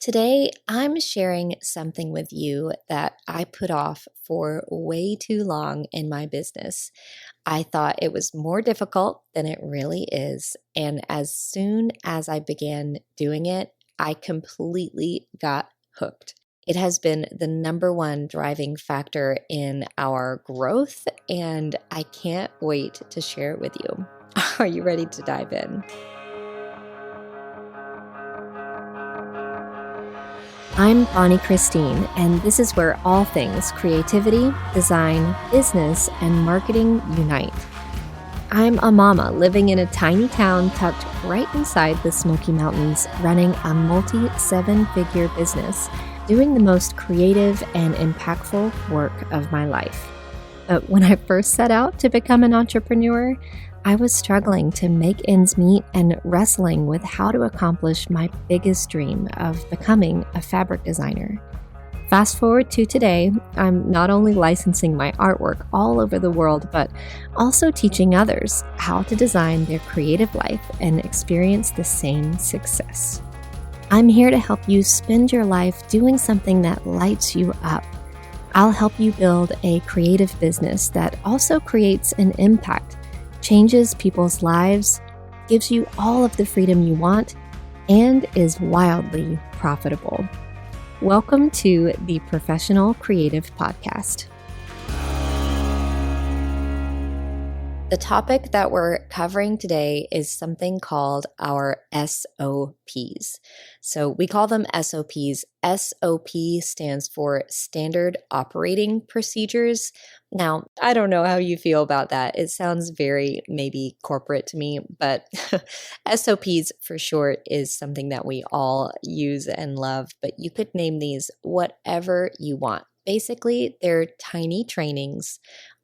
Today, I'm sharing something with you that I put off for way too long in my business. I thought it was more difficult than it really is. And as soon as I began doing it, I completely got hooked. It has been the number one driving factor in our growth, and I can't wait to share it with you. Are you ready to dive in? I'm bonniechristine, and this is where all things creativity, design, business, and marketing unite. I'm a mama living in a tiny town tucked right inside the Smoky Mountains, running a multi-seven-figure business, doing the most creative and impactful work of my life. But when I first set out to become an entrepreneur, I was struggling to make ends meet and wrestling with how to accomplish my biggest dream of becoming a fabric designer. Fast forward to today, I'm not only licensing my artwork all over the world, but also teaching others how to design their creative life and experience the same success. I'm here to help you spend your life doing something that lights you up. I'll help you build a creative business that also creates an impact, changes people's lives, gives you all of the freedom you want, and is wildly profitable. Welcome to the Professional Creative Podcast. The topic that we're covering today is something called our SOPs. So we call them SOPs. SOP stands for Standard Operating Procedures. Now, I don't know how you feel about that. It sounds very maybe corporate to me, but SOPs for short is something that we all use and love, but you could name these whatever you want. Basically, they're tiny trainings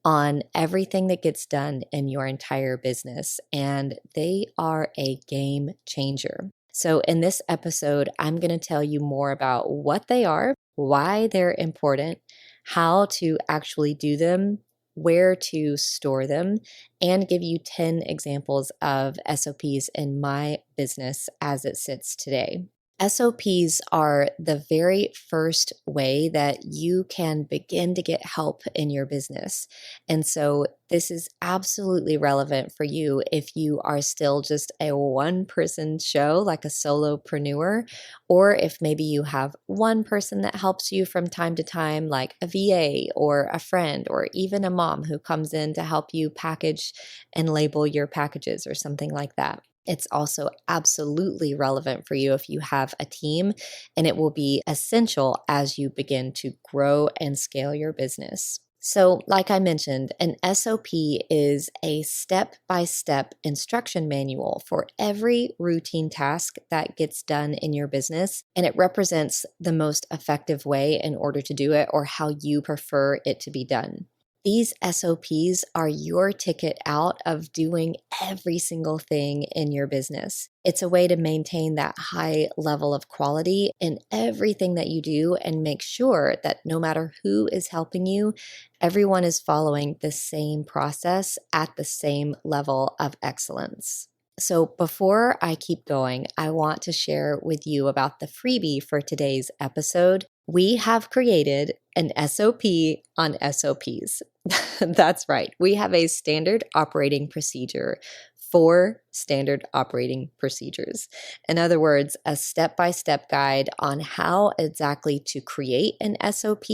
on everything that gets done in your entire business, and they are a game changer. So in this episode, I'm going to tell you more about what they are, why they're important, how to actually do them, where to store them, and give you 10 examples of SOPs in my business as it sits today. SOPs are the very first way that you can begin to get help in your business. And so this is absolutely relevant for you if you are still just a one-person show, like a solopreneur, or if maybe you have one person that helps you from time to time, like a VA or a friend, or even a mom who comes in to help you package and label your packages or something like that. It's also absolutely relevant for you if you have a team, and it will be essential as you begin to grow and scale your business. So, like I mentioned, an SOP is a step-by-step instruction manual for every routine task that gets done in your business, and it represents the most effective way in order to do it or how you prefer it to be done. These SOPs are your ticket out of doing every single thing in your business. It's a way to maintain that high level of quality in everything that you do and make sure that no matter who is helping you, everyone is following the same process at the same level of excellence. So before I keep going, I want to share with you about the freebie for today's episode. We have created an SOP on SOPs. That's right. We have a standard operating procedure for standard operating procedures. In other words, a step-by-step guide on how exactly to create an SOP,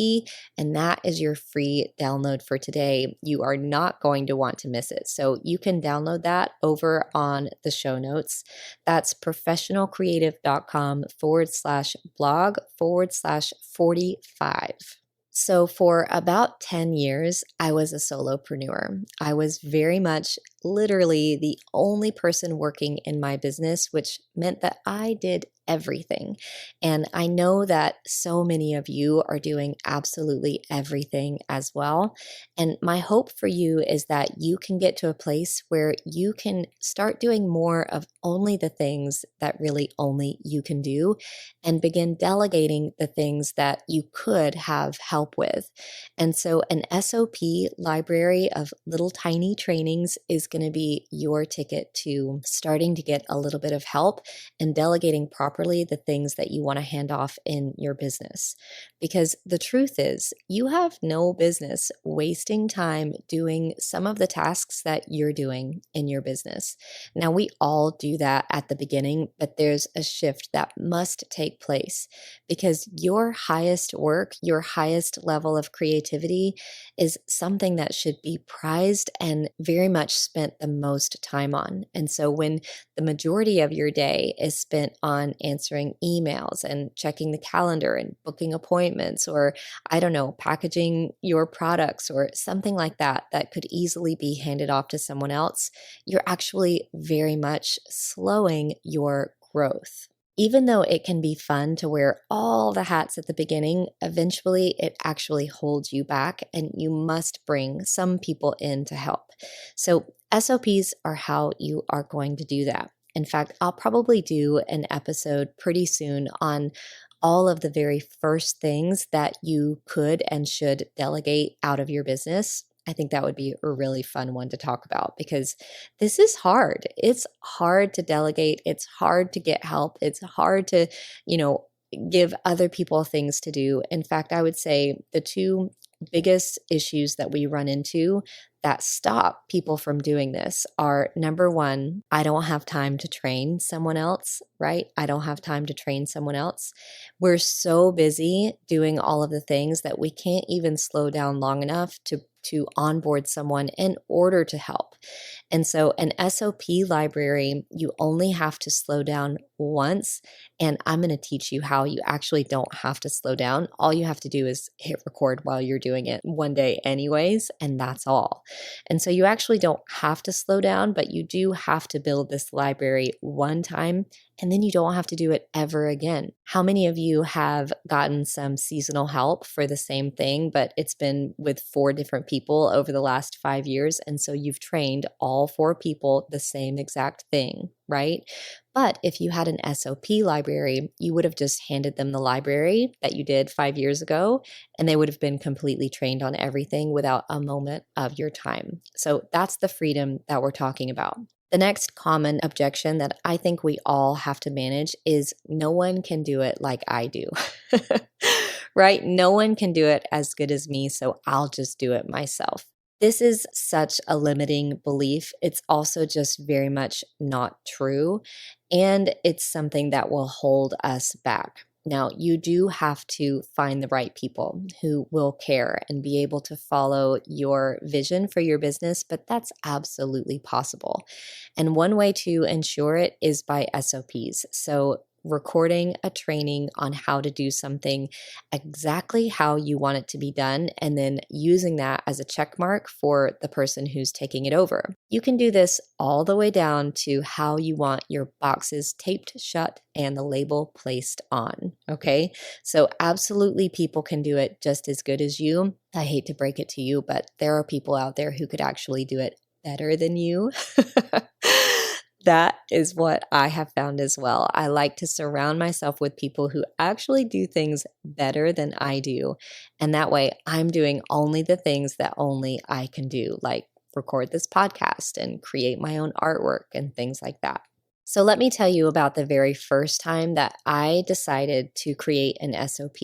and that is your free download for today. You are not going to want to miss it. So you can download that over on the show notes. That's professionalcreative.com/blog/45. So for about 10 years, I was a solopreneur. I was very much literally the only person working in my business, which meant that I did everything. And I know that so many of you are doing absolutely everything as well. And my hope for you is that you can get to a place where you can start doing more of only the things that really only you can do and begin delegating the things that you could have help with. And so an SOP library of little tiny trainings is going to be your ticket to starting to get a little bit of help and delegating properly the things that you want to hand off in your business. Because the truth is, you have no business wasting time doing some of the tasks that you're doing in your business. Now, we all do that at the beginning, but there's a shift that must take place because your highest work, your highest level of creativity is something that should be prized and very much spent the most time on. And so when the majority of your day is spent on answering emails and checking the calendar and booking appointments, or I don't know, packaging your products or something like that, that could easily be handed off to someone else, you're actually very much slowing your growth. Even though it can be fun to wear all the hats at the beginning, eventually it actually holds you back and you must bring some people in to help. So SOPs are how you are going to do that. In fact, I'll probably do an episode pretty soon on all of the very first things that you could and should delegate out of your business. I think that would be a really fun one to talk about because this is hard. It's hard to delegate. It's hard to get help. It's hard to, give other people things to do. In fact, I would say the two biggest issues that we run into that stop people from doing this are, number one, I don't have time to train someone else, right? I don't have time to train someone else. We're so busy doing all of the things that we can't even slow down long enough to onboard someone in order to help. And so an SOP library, you only have to slow down once. And I'm going to teach you how you actually don't have to slow down. All you have to do is hit record while you're doing it one day anyways, and that's all. And so you actually don't have to slow down, but you do have to build this library one time, and then you don't have to do it ever again. How many of you have gotten some seasonal help for the same thing, but it's been with 4 different people over the last 5 years, and so you've trained all 4 people the same exact thing, right? But if you had an SOP library, you would have just handed them the library that you did 5 years ago, and they would have been completely trained on everything without a moment of your time. So that's the freedom that we're talking about. The next common objection that I think we all have to manage is no one can do it like I do, right? No one can do it as good as me, so I'll just do it myself. This is such a limiting belief. It's also just very much not true, and it's something that will hold us back. Now, you do have to find the right people who will care and be able to follow your vision for your business, but that's absolutely possible. And one way to ensure it is by SOPs. So recording a training on how to do something exactly how you want it to be done, and then using that as a check mark for the person who's taking it over. You can do this all the way down to how you want your boxes taped shut and the label placed on, okay? So absolutely people can do it just as good as you. I hate to break it to you, but there are people out there who could actually do it better than you. That is what I have found as well. I like to surround myself with people who actually do things better than I do. And that way I'm doing only the things that only I can do, like record this podcast and create my own artwork and things like that. So let me tell you about the very first time that I decided to create an SOP.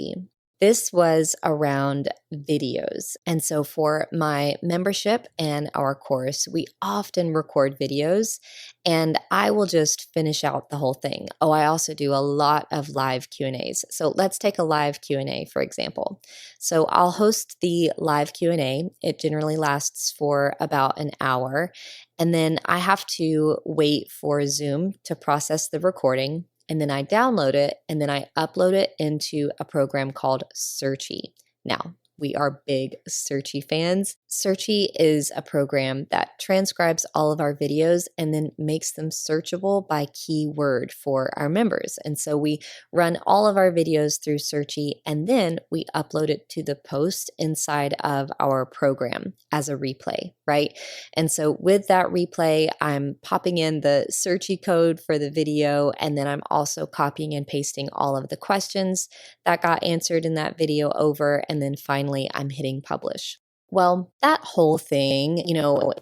This was around videos. And so for my membership and our course, we often record videos, and I will just finish out the whole thing. Oh, I also do a lot of live Q&As. So let's take a live Q&A, for example. So I'll host the live Q&A. It generally lasts for about an hour. And then I have to wait for Zoom to process the recording. And then I download it, and then I upload it into a program called Searchy. Now, we are big Searchy fans. Searchy is a program that transcribes all of our videos and then makes them searchable by keyword for our members. And so we run all of our videos through Searchy, and then we upload it to the post inside of our program as a replay, right? And so with that replay, I'm popping in the Searchy code for the video, and then I'm also copying and pasting all of the questions that got answered in that video over, and then finally I'm hitting publish. Well, that whole thing,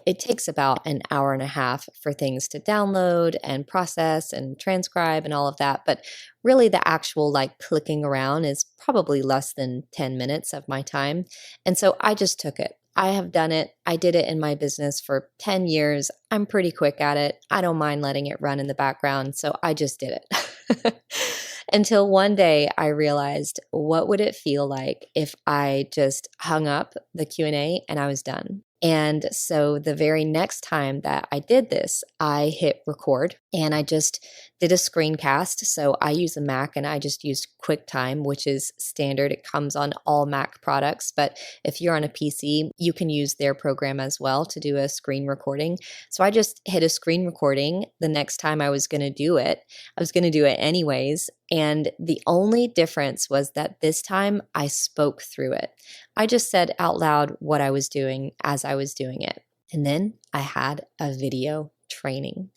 it takes about an hour and a half for things to download and process and transcribe and all of that. But really, the actual clicking around is probably less than 10 minutes of my time. And so I just took it. I have done it. I did it in my business for 10 years. I'm pretty quick at it. I don't mind letting it run in the background. So I just did it. Until one day I realized, what would it feel like if I just hung up the Q&A and I was done? And so the very next time that I did this, I hit record and I just did a screencast. So I use a Mac and I just used QuickTime, which is standard. It comes on all Mac products. But if you're on a PC, you can use their program as well to do a screen recording. So I just hit a screen recording the next time I was going to do it. I was going to do it anyways. And the only difference was that this time I spoke through it. I just said out loud what I was doing as I was doing it. And then I had a video training.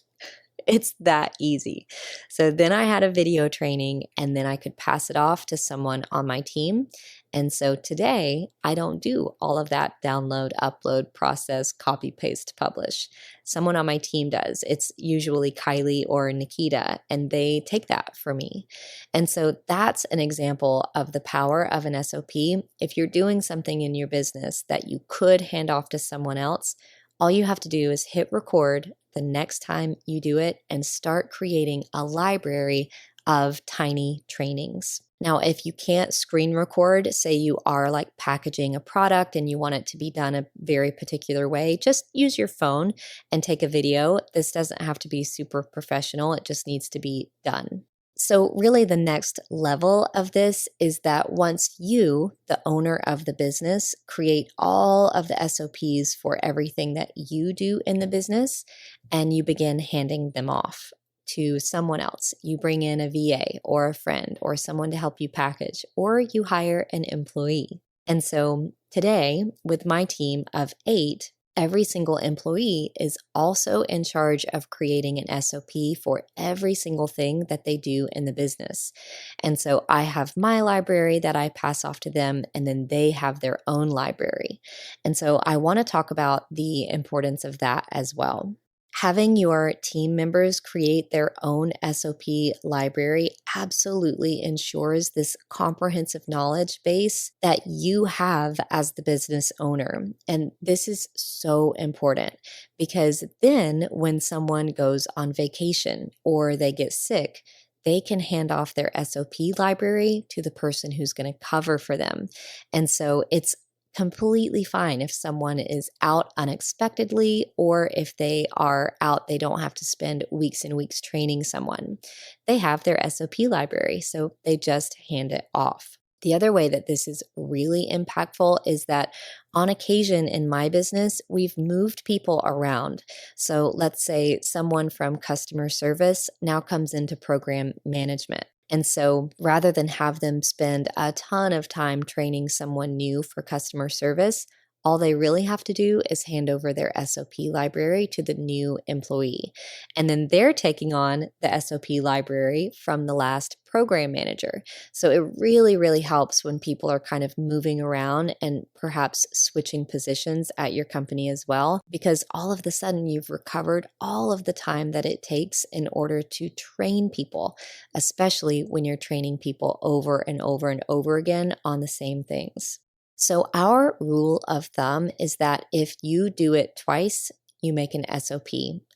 It's that easy. So then I had a video training and then I could pass it off to someone on my team. And so today I don't do all of that download, upload, process, copy, paste, publish. Someone on my team does. It's usually Kylie or Nikita, and they take that for me. And so that's an example of the power of an SOP. If you're doing something in your business that you could hand off to someone else, all you have to do is hit record the next time you do it and start creating a library of tiny trainings. Now, if you can't screen record, say you are packaging a product and you want it to be done a very particular way, just use your phone and take a video. This doesn't have to be super professional. It just needs to be done. So really the next level of this is that once you, the owner of the business, create all of the SOPs for everything that you do in the business and you begin handing them off to someone else. You bring in a VA or a friend or someone to help you package, or you hire an employee. And so today, with my team of 8, every single employee is also in charge of creating an SOP for every single thing that they do in the business. And so I have my library that I pass off to them, and then they have their own library. And so I want to talk about the importance of that as well. Having your team members create their own SOP library absolutely ensures this comprehensive knowledge base that you have as the business owner. And this is so important because then when someone goes on vacation or they get sick, they can hand off their SOP library to the person who's going to cover for them. And so it's completely fine if someone is out unexpectedly, or if they are out, they don't have to spend weeks and weeks training someone. They have their SOP library, so they just hand it off. The other way that this is really impactful is that on occasion in my business, we've moved people around. So let's say someone from customer service now comes into program management. And so rather than have them spend a ton of time training someone new for customer service, all they really have to do is hand over their SOP library to the new employee. And then they're taking on the SOP library from the last program manager. So it really, really helps when people are kind of moving around and perhaps switching positions at your company as well, because all of a sudden you've recovered all of the time that it takes in order to train people, especially when you're training people over and over and over again on the same things. So our rule of thumb is that if you do it twice, you make an SOP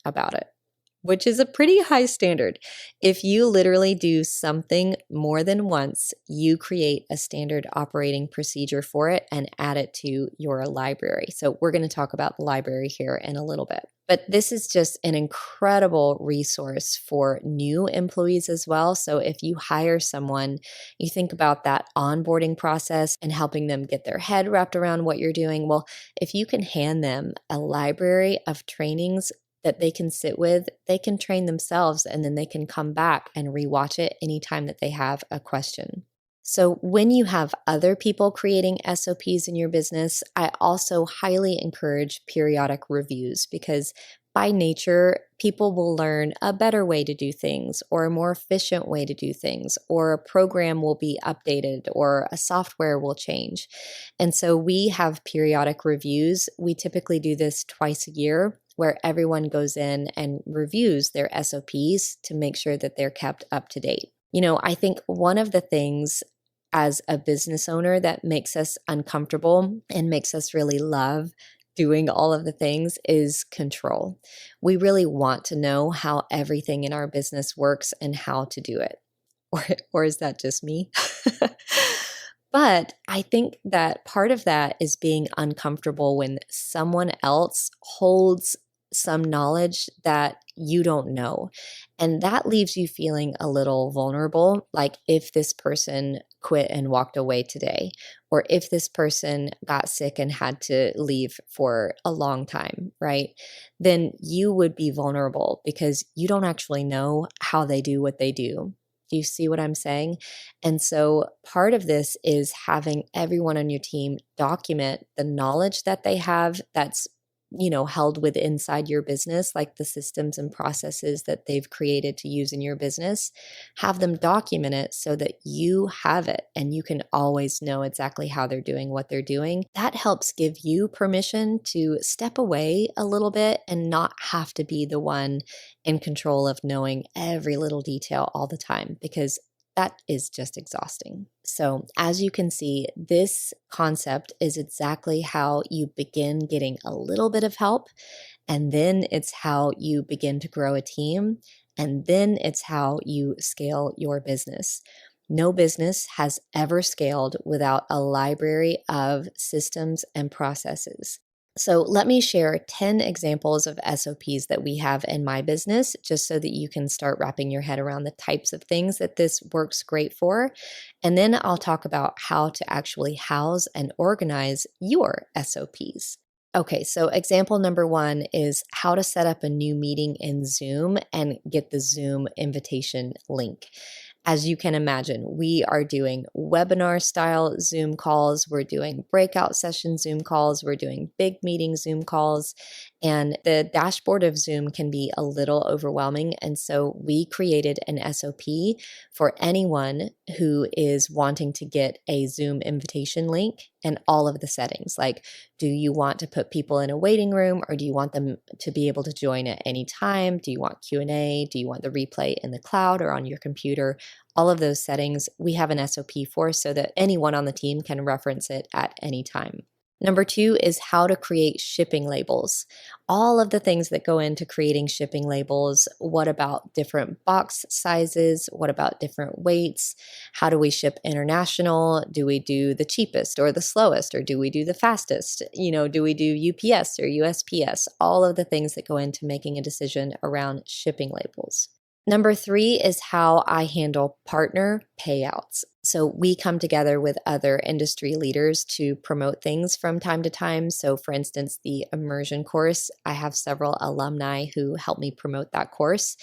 about it, which is a pretty high standard. If you literally do something more than once, you create a standard operating procedure for it and add it to your library. So we're going to talk about the library here in a little bit. But this is just an incredible resource for new employees as well. So if you hire someone, you think about that onboarding process and helping them get their head wrapped around what you're doing. Well, if you can hand them a library of trainings that they can sit with, they can train themselves, and then they can come back and rewatch it anytime that they have a question. So when you have other people creating SOPs in your business, I also highly encourage periodic reviews, because by nature, people will learn a better way to do things or a more efficient way to do things, or a program will be updated or a software will change. And so we have periodic reviews. We typically do this twice a year where everyone goes in and reviews their SOPs to make sure that they're kept up to date. I think one of the things as a business owner that makes us uncomfortable and makes us really love doing all of the things is control. We really want to know how everything in our business works and how to do it. Or is that just me? But I think that part of that is being uncomfortable when someone else holds some knowledge that you don't know. And that leaves you feeling a little vulnerable, like if this person quit and walked away today, or if this person got sick and had to leave for a long time, right? Then you would be vulnerable because you don't actually know how they do what they do. Do you see what I'm saying? And so part of this is having everyone on your team document the knowledge that they have that's held with inside your business, like the systems and processes that they've created to use in your business. Have them document it so that you have it and you can always know exactly how they're doing what they're doing. That helps give you permission to step away a little bit and not have to be the one in control of knowing every little detail all the time, because that is just exhausting. So as you can see, this concept is exactly how you begin getting a little bit of help, and then it's how you begin to grow a team, and then it's how you scale your business. No business has ever scaled without a library of systems and processes. So let me share 10 examples of SOPs that we have in my business, just so that you can start wrapping your head around the types of things that this works great for. And then I'll talk about how to actually house and organize your SOPs. Okay, so example number 1 is how to set up a new meeting in Zoom and get the Zoom invitation link. As you can imagine, we are doing webinar style Zoom calls, we're doing breakout session Zoom calls, we're doing big meeting Zoom calls, and the dashboard of Zoom can be a little overwhelming. And so we created an SOP for anyone who is wanting to get a Zoom invitation link and all of the settings. Like, do you want to put people in a waiting room, or do you want them to be able to join at any time? Do you want Q&A? Do you want the replay in the cloud or on your computer? All of those settings we have an SOP for so that anyone on the team can reference it at any time. Number 2 is how to create shipping labels. All of the things that go into creating shipping labels. What about different box sizes? What about different weights? How do we ship international? Do we do the cheapest or the slowest, or do we do the fastest? Do we do UPS or USPS? All of the things that go into making a decision around shipping labels. Number 3 is how I handle partner payouts. So we come together with other industry leaders to promote things from time to time. So for instance, the immersion course, I have several alumni who help me promote that course.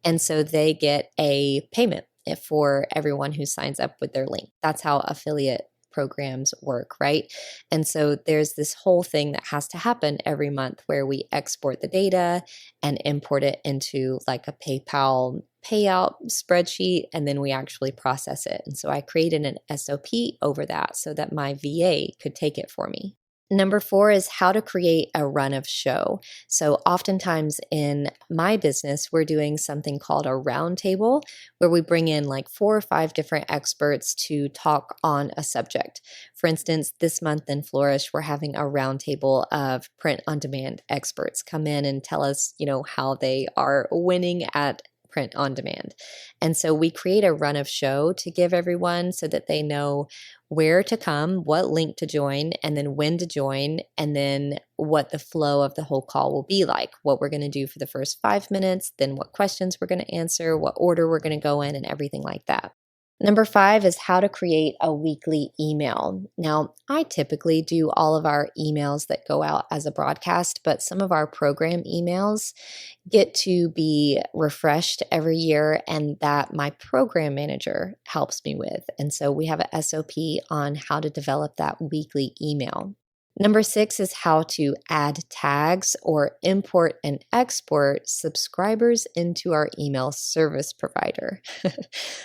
And so they get a payment for everyone who signs up with their link. That's how affiliate programs work, right? And so there's this whole thing that has to happen every month where we export the data and import it into like a PayPal payout spreadsheet, and then we actually process it. And so I created an SOP over that so that my VA could take it for me. Number 4 is how to create a run of show. So oftentimes in my business, we're doing something called a roundtable, where we bring in like 4 or 5 different experts to talk on a subject. For instance, this month in Flourish, we're having a roundtable of print-on-demand experts come in and tell us, how they are winning at print on demand. And so we create a run of show to give everyone so that they know where to come, what link to join, and then when to join, and then what the flow of the whole call will be like, what we're going to do for the first 5 minutes, then what questions we're going to answer, what order we're going to go in, and everything like that. Number 5 is how to create a weekly email. Now, I typically do all of our emails that go out as a broadcast, but some of our program emails get to be refreshed every year, and that my program manager helps me with. And so we have a SOP on how to develop that weekly email. Number 6 is how to add tags or import and export subscribers into our email service provider.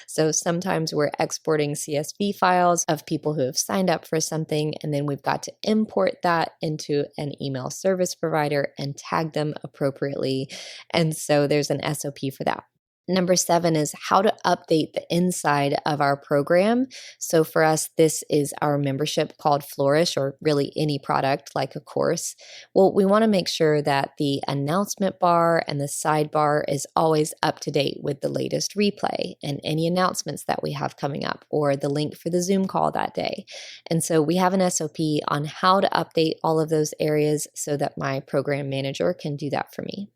So sometimes we're exporting CSV files of people who have signed up for something, and then we've got to import that into an email service provider and tag them appropriately. And so there's an SOP for that. Number 7 is how to update the inside of our program. So for us, this is our membership called Flourish, or really any product like a course. Well, we want to make sure that the announcement bar and the sidebar is always up to date with the latest replay and any announcements that we have coming up, or the link for the Zoom call that day. And so we have an SOP on how to update all of those areas so that my program manager can do that for me.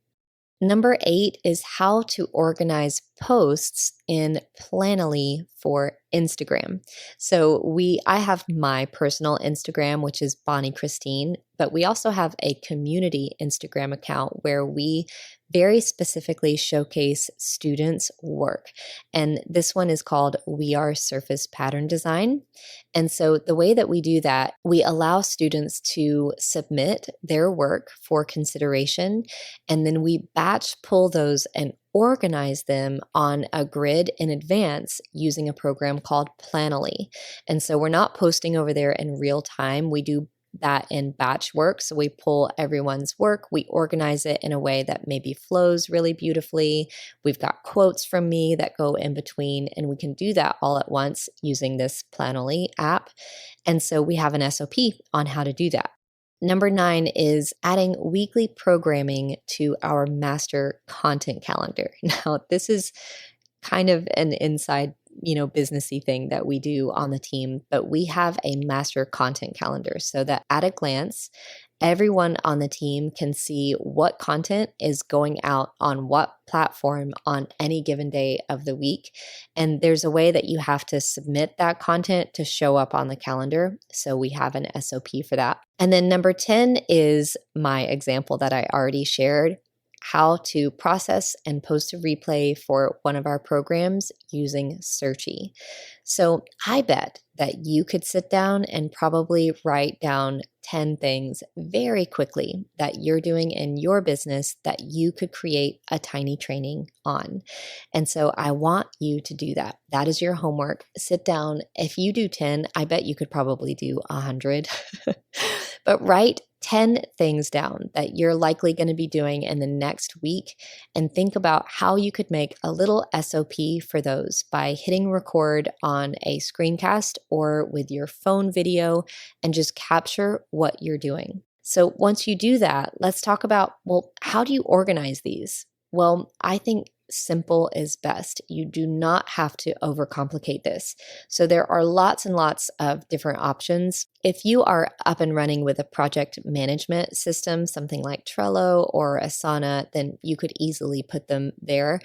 Number 8 is how to organize posts in Planoly for Instagram. So I have my personal Instagram, which is bonniechristine, but we also have a community Instagram account where we very specifically showcase students' work. And this one is called We Are Surface Pattern Design. And so the way that we do that, we allow students to submit their work for consideration, and then we batch pull those and organize them on a grid in advance using a program called Planoly. And so we're not posting over there in real time. We do that in batch work. So we pull everyone's work, we organize it in a way that maybe flows really beautifully. We've got quotes from me that go in between, and we can do that all at once using this Planoly app. And so we have an SOP on how to do that. Number 9 is adding weekly programming to our master content calendar. Now, this is kind of an inside businessy thing that we do on the team, but we have a master content calendar so that at a glance, everyone on the team can see what content is going out on what platform on any given day of the week. And there's a way that you have to submit that content to show up on the calendar. So we have an SOP for that. And then number 10 is my example that I already shared: how to process and post a replay for one of our programs using Searchy. So I bet that you could sit down and probably write down 10 things very quickly that you're doing in your business that you could create a tiny training on. And so I want you to do that. That is your homework. Sit down. If you do 10, I bet you could probably do 100. But write 10 things down that you're likely going to be doing in the next week, and think about how you could make a little SOP for those by hitting record on a screencast or with your phone video and just capture what you're doing. So once you do that, let's talk about, well, how do you organize these? Well, I think simple is best. You do not have to overcomplicate this. So there are lots and lots of different options. If you are up and running with a project management system, something like Trello or Asana, then you could easily put them there.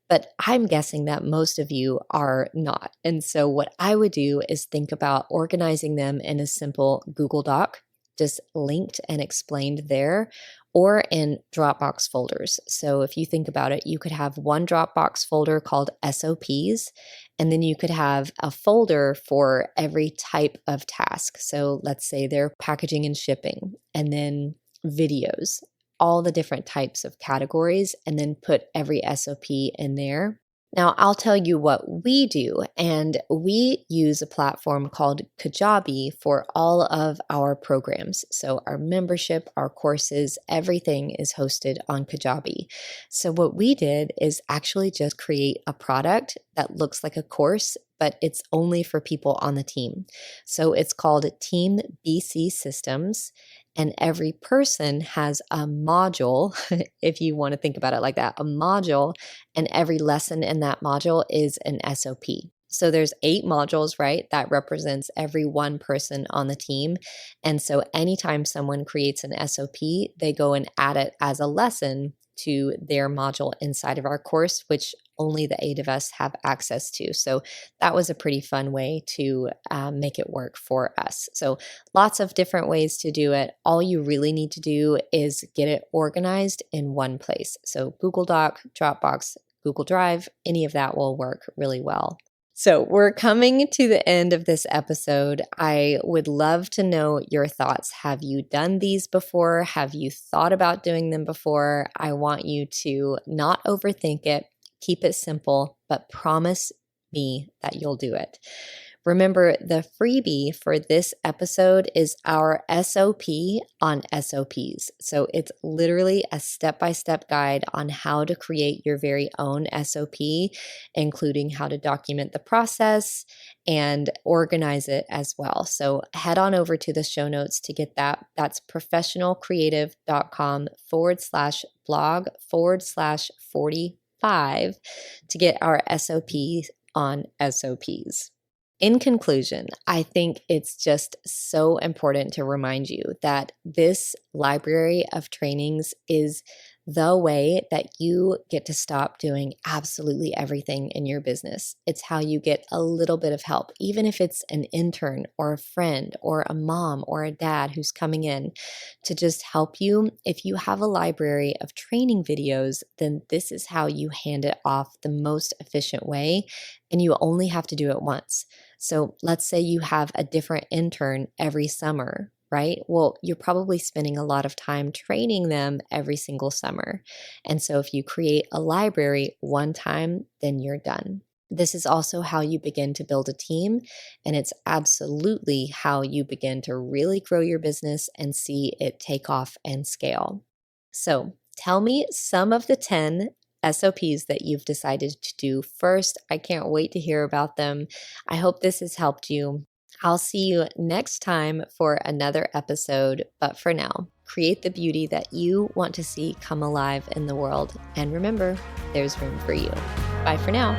But I'm guessing that most of you are not. And so what I would do is think about organizing them in a simple Google Doc, just linked and explained there, or in Dropbox folders. So if you think about it, you could have one Dropbox folder called SOPs, and then you could have a folder for every type of task. So let's say they're packaging and shipping, and then videos, all the different types of categories, and then put every SOP in there. Now, I'll tell you what we do, and we use a platform called Kajabi for all of our programs. So our membership, our courses, everything is hosted on Kajabi. So what we did is actually just create a product that looks like a course, but it's only for people on the team. So it's called Team BC Systems. And every person has a module, if you want to think about it like that, a module, and every lesson in that module is an SOP. So there's 8 modules, right? That represents every one person on the team. And so anytime someone creates an SOP, they go and add it as a lesson to their module inside of our course, which only the 8 of us have access to. So that was a pretty fun way to make it work for us. So lots of different ways to do it. All you really need to do is get it organized in one place. So Google Doc, Dropbox, Google Drive, any of that will work really well. So we're coming to the end of this episode. I would love to know your thoughts. Have you done these before? Have you thought about doing them before? I want you to not overthink it, keep it simple, but promise me that you'll do it. Remember, the freebie for this episode is our SOP on SOPs. So it's literally a step-by-step guide on how to create your very own SOP, including how to document the process and organize it as well. So head on over to the show notes to get that. That's professionalcreative.com/blog/45 to get our SOP on SOPs. In conclusion, I think it's just so important to remind you that this library of trainings is the way that you get to stop doing absolutely everything in your business. It's how you get a little bit of help, even if it's an intern or a friend or a mom or a dad who's coming in to just help you. If you have a library of training videos, then this is how you hand it off the most efficient way, and you only have to do it once. So let's say you have a different intern every summer, right? Well, you're probably spending a lot of time training them every single summer. And so if you create a library one time, then you're done. This is also how you begin to build a team, and it's absolutely how you begin to really grow your business and see it take off and scale. So tell me some of the 10 SOPs that you've decided to do first. I can't wait to hear about them. I hope this has helped you. I'll see you next time for another episode. But for now, create the beauty that you want to see come alive in the world. And remember, there's room for you. Bye for now.